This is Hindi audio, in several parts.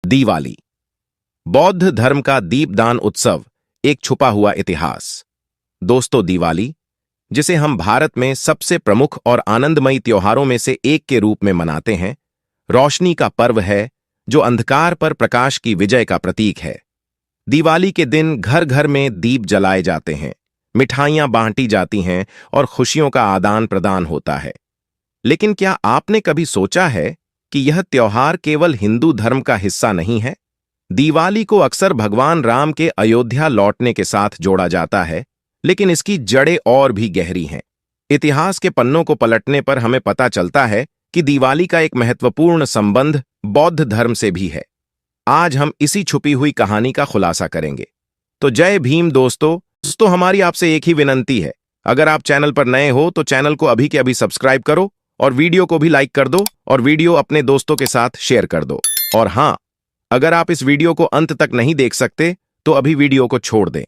दिवाली बौद्ध धर्म का दीपदान उत्सव, एक छुपा हुआ इतिहास। दोस्तों, दिवाली, जिसे हम भारत में सबसे प्रमुख और आनंदमयी त्योहारों में से एक के रूप में मनाते हैं, रोशनी का पर्व है जो अंधकार पर प्रकाश की विजय का प्रतीक है। दिवाली के दिन घर घर में दीप जलाए जाते हैं, मिठाइयां बांटी जाती हैं और खुशियों का आदान प्रदान होता है। लेकिन क्या आपने कभी सोचा है कि यह त्योहार केवल हिंदू धर्म का हिस्सा नहीं है? दिवाली को अक्सर भगवान राम के अयोध्या लौटने के साथ जोड़ा जाता है, लेकिन इसकी जड़ें और भी गहरी हैं। इतिहास के पन्नों को पलटने पर हमें पता चलता है कि दिवाली का एक महत्वपूर्ण संबंध बौद्ध धर्म से भी है। आज हम इसी छुपी हुई कहानी का खुलासा करेंगे। तो जय भीम दोस्तों। हमारी आपसे एक ही विनंती है, अगर आप चैनल पर नए हो तो चैनल को अभी के अभी सब्सक्राइब करो और वीडियो को भी लाइक कर दो और वीडियो अपने दोस्तों के साथ शेयर कर दो। और हाँ, अगर आप इस वीडियो को अंत तक नहीं देख सकते तो अभी वीडियो को छोड़ दें।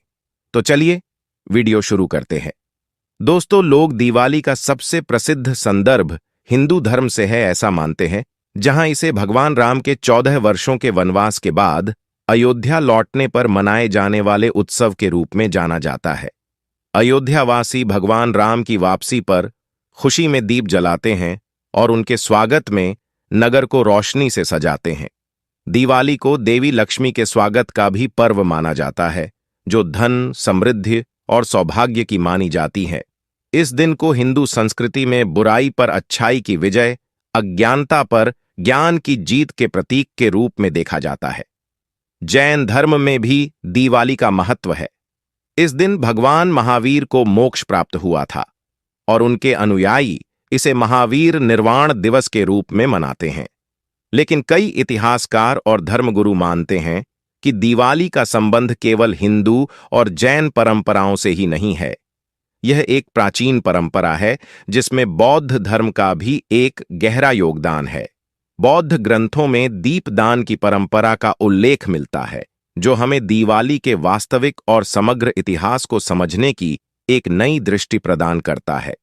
तो चलिए वीडियो शुरू करते हैं। दोस्तों, लोग दिवाली का सबसे प्रसिद्ध संदर्भ हिंदू धर्म से है ऐसा मानते हैं, जहां इसे भगवान राम के 14 वर्षों के वनवास के बाद अयोध्या लौटने पर मनाए जाने वाले उत्सव के रूप में जाना जाता है। अयोध्यावासी भगवान राम की वापसी पर खुशी में दीप जलाते हैं और उनके स्वागत में नगर को रोशनी से सजाते हैं। दिवाली को देवी लक्ष्मी के स्वागत का भी पर्व माना जाता है, जो धन, समृद्धि और सौभाग्य की मानी जाती है। इस दिन को हिंदू संस्कृति में बुराई पर अच्छाई की विजय, अज्ञानता पर ज्ञान की जीत के प्रतीक के रूप में देखा जाता है। जैन धर्म में भी दिवाली का महत्व है। इस दिन भगवान महावीर को मोक्ष प्राप्त हुआ था और उनके अनुयायी इसे महावीर निर्वाण दिवस के रूप में मनाते हैं। लेकिन कई इतिहासकार और धर्मगुरु मानते हैं कि दिवाली का संबंध केवल हिंदू और जैन परंपराओं से ही नहीं है। यह एक प्राचीन परंपरा है जिसमें बौद्ध धर्म का भी एक गहरा योगदान है। बौद्ध ग्रंथों में दीपदान की परंपरा का उल्लेख मिलता है, जो हमें दिवाली के वास्तविक और समग्र इतिहास को समझने की एक नई दृष्टि प्रदान करता है।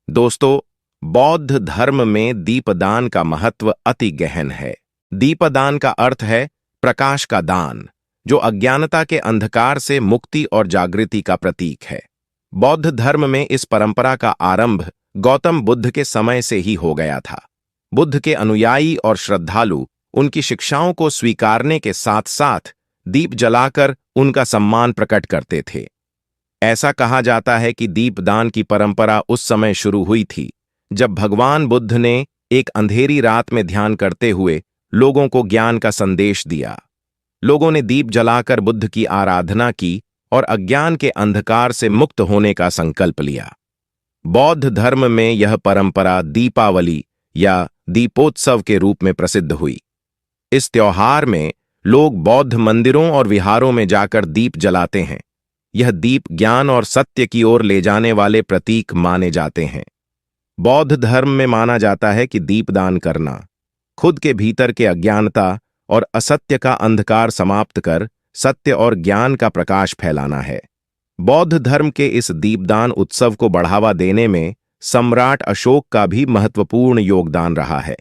दोस्तों, बौद्ध धर्म में दीपदान का महत्व अति गहन है। दीपदान का अर्थ है प्रकाश का दान, जो अज्ञानता के अंधकार से मुक्ति और जागृति का प्रतीक है। बौद्ध धर्म में इस परंपरा का आरंभ गौतम बुद्ध के समय से ही हो गया था। बुद्ध के अनुयायी और श्रद्धालु उनकी शिक्षाओं को स्वीकारने के साथ साथ दीप जलाकर उनका सम्मान प्रकट करते थे। ऐसा कहा जाता है कि दीपदान की परंपरा उस समय शुरू हुई थी जब भगवान बुद्ध ने एक अंधेरी रात में ध्यान करते हुए लोगों को ज्ञान का संदेश दिया। लोगों ने दीप जलाकर बुद्ध की आराधना की और अज्ञान के अंधकार से मुक्त होने का संकल्प लिया। बौद्ध धर्म में यह परंपरा दीपावली या दीपोत्सव के रूप में प्रसिद्ध हुई। इस त्योहार में लोग बौद्ध मंदिरों और विहारों में जाकर दीप जलाते हैं। यह दीप ज्ञान और सत्य की ओर ले जाने वाले प्रतीक माने जाते हैं। बौद्ध धर्म में माना जाता है कि दीपदान करना खुद के भीतर के अज्ञानता और असत्य का अंधकार समाप्त कर सत्य और ज्ञान का प्रकाश फैलाना है। बौद्ध धर्म के इस दीपदान उत्सव को बढ़ावा देने में सम्राट अशोक का भी महत्वपूर्ण योगदान रहा है।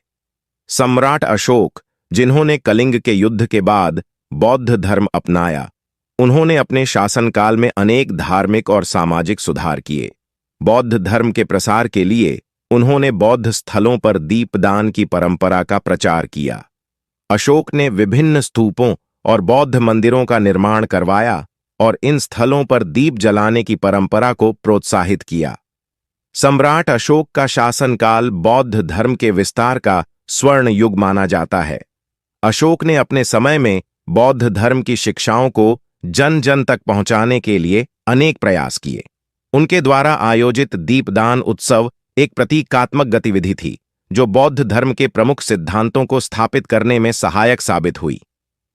सम्राट अशोक, जिन्होंने कलिंग के युद्ध के बाद बौद्ध धर्म अपनाया, उन्होंने अपने शासनकाल में अनेक धार्मिक और सामाजिक सुधार किए। बौद्ध धर्म के प्रसार के लिए उन्होंने बौद्ध स्थलों पर दीपदान की परंपरा का प्रचार किया। अशोक ने विभिन्न स्तूपों और बौद्ध मंदिरों का निर्माण करवाया और इन स्थलों पर दीप जलाने की परंपरा को प्रोत्साहित किया। सम्राट अशोक का शासनकाल बौद्ध धर्म के विस्तार का स्वर्ण युग माना जाता है। अशोक ने अपने समय में बौद्ध धर्म की शिक्षाओं को जन जन तक पहुंचाने के लिए अनेक प्रयास किए। उनके द्वारा आयोजित दीपदान उत्सव एक प्रतीकात्मक गतिविधि थी, जो बौद्ध धर्म के प्रमुख सिद्धांतों को स्थापित करने में सहायक साबित हुई।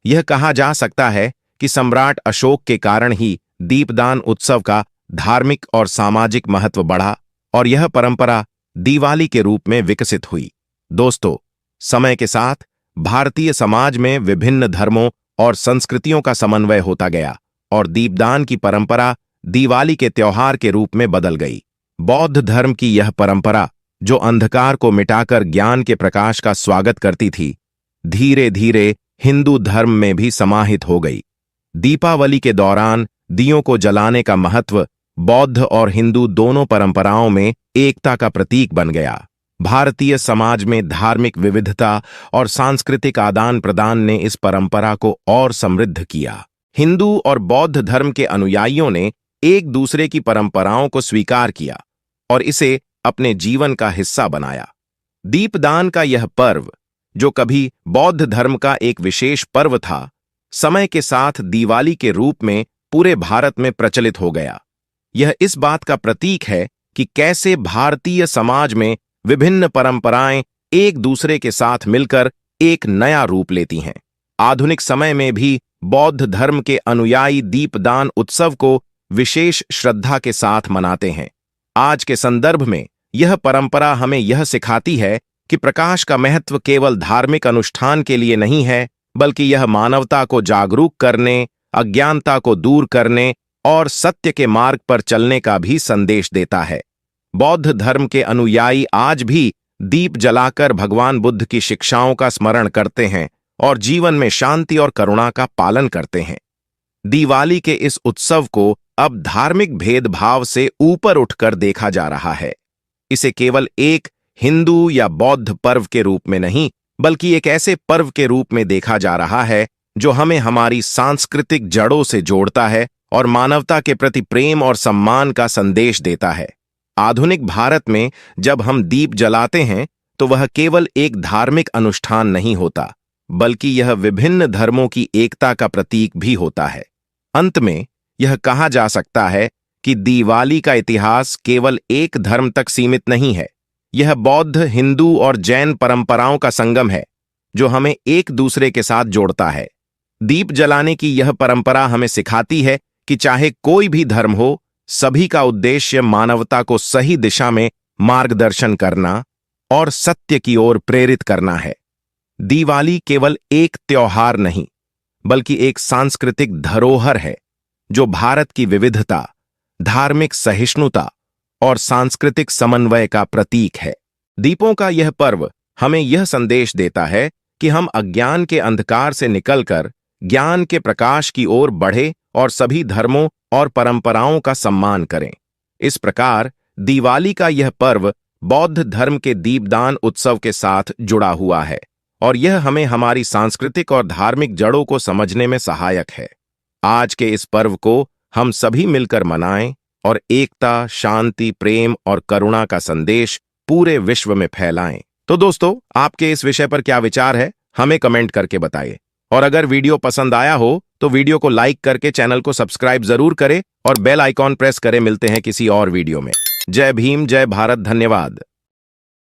यह कहा जा सकता है कि सम्राट अशोक के कारण ही दीपदान उत्सव का धार्मिक और सामाजिक महत्व बढ़ा और यह परंपरा दिवाली के रूप में विकसित हुई। दोस्तों, समय के साथ भारतीय समाज में विभिन्न धर्मों और संस्कृतियों का समन्वय होता गया और दीपदान की परंपरा दिवाली के त्योहार के रूप में बदल गई। बौद्ध धर्म की यह परंपरा, जो अंधकार को मिटाकर ज्ञान के प्रकाश का स्वागत करती थी, धीरे धीरे हिंदू धर्म में भी समाहित हो गई। दीपावली के दौरान दियों को जलाने का महत्व बौद्ध और हिंदू दोनों परंपराओं में एकता का प्रतीक बन गया। भारतीय समाज में धार्मिक विविधता और सांस्कृतिक आदान प्रदान ने इस परंपरा को और समृद्ध किया। हिंदू और बौद्ध धर्म के अनुयायियों ने एक दूसरे की परंपराओं को स्वीकार किया और इसे अपने जीवन का हिस्सा बनाया। दीपदान का यह पर्व, जो कभी बौद्ध धर्म का एक विशेष पर्व था, समय के साथ दिवाली के रूप में पूरे भारत में प्रचलित हो गया। यह इस बात का प्रतीक है कि कैसे भारतीय समाज में विभिन्न परंपराएं एक दूसरे के साथ मिलकर एक नया रूप लेती हैं। आधुनिक समय में भी बौद्ध धर्म के अनुयायी दीपदान उत्सव को विशेष श्रद्धा के साथ मनाते हैं। आज के संदर्भ में यह परंपरा हमें यह सिखाती है कि प्रकाश का महत्व केवल धार्मिक अनुष्ठान के लिए नहीं है, बल्कि यह मानवता को जागरूक करने, अज्ञानता को दूर करने और सत्य के मार्ग पर चलने का भी संदेश देता है। बौद्ध धर्म के अनुयायी आज भी दीप जलाकर भगवान बुद्ध की शिक्षाओं का स्मरण करते हैं और जीवन में शांति और करुणा का पालन करते हैं। दिवाली के इस उत्सव को अब धार्मिक भेदभाव से ऊपर उठकर देखा जा रहा है। इसे केवल एक हिंदू या बौद्ध पर्व के रूप में नहीं, बल्कि एक ऐसे पर्व के रूप में देखा जा रहा है जो हमें हमारी सांस्कृतिक जड़ों से जोड़ता है और मानवता के प्रति प्रेम और सम्मान का संदेश देता है। आधुनिक भारत में जब हम दीप जलाते हैं तो वह केवल एक धार्मिक अनुष्ठान नहीं होता, बल्कि यह विभिन्न धर्मों की एकता का प्रतीक भी होता है। अंत में यह कहा जा सकता है कि दिवाली का इतिहास केवल एक धर्म तक सीमित नहीं है। यह बौद्ध, हिंदू और जैन परंपराओं का संगम है जो हमें एक दूसरे के साथ जोड़ता है। दीप जलाने की यह परंपरा हमें सिखाती है कि चाहे कोई भी धर्म हो, सभी का उद्देश्य मानवता को सही दिशा में मार्गदर्शन करना और सत्य की ओर प्रेरित करना है। दिवाली केवल एक त्योहार नहीं, बल्कि एक सांस्कृतिक धरोहर है जो भारत की विविधता, धार्मिक सहिष्णुता और सांस्कृतिक समन्वय का प्रतीक है। दीपों का यह पर्व हमें यह संदेश देता है कि हम अज्ञान के अंधकार से निकलकर ज्ञान के प्रकाश की ओर बढ़े और सभी धर्मों और परंपराओं का सम्मान करें। इस प्रकार दिवाली का यह पर्व बौद्ध धर्म के दीपदान उत्सव के साथ जुड़ा हुआ है और यह हमें हमारी सांस्कृतिक और धार्मिक जड़ों को समझने में सहायक है। आज के इस पर्व को हम सभी मिलकर मनाएं और एकता, शांति, प्रेम और करुणा का संदेश पूरे विश्व में फैलाएं। तो दोस्तों, आपके इस विषय पर क्या विचार है, हमें कमेंट करके बताइए। और अगर वीडियो पसंद आया हो तो वीडियो को लाइक करके चैनल को सब्सक्राइब जरूर करें और बेल आइकॉन प्रेस करें। मिलते हैं किसी और वीडियो में। जय भीम, जय भारत, धन्यवाद।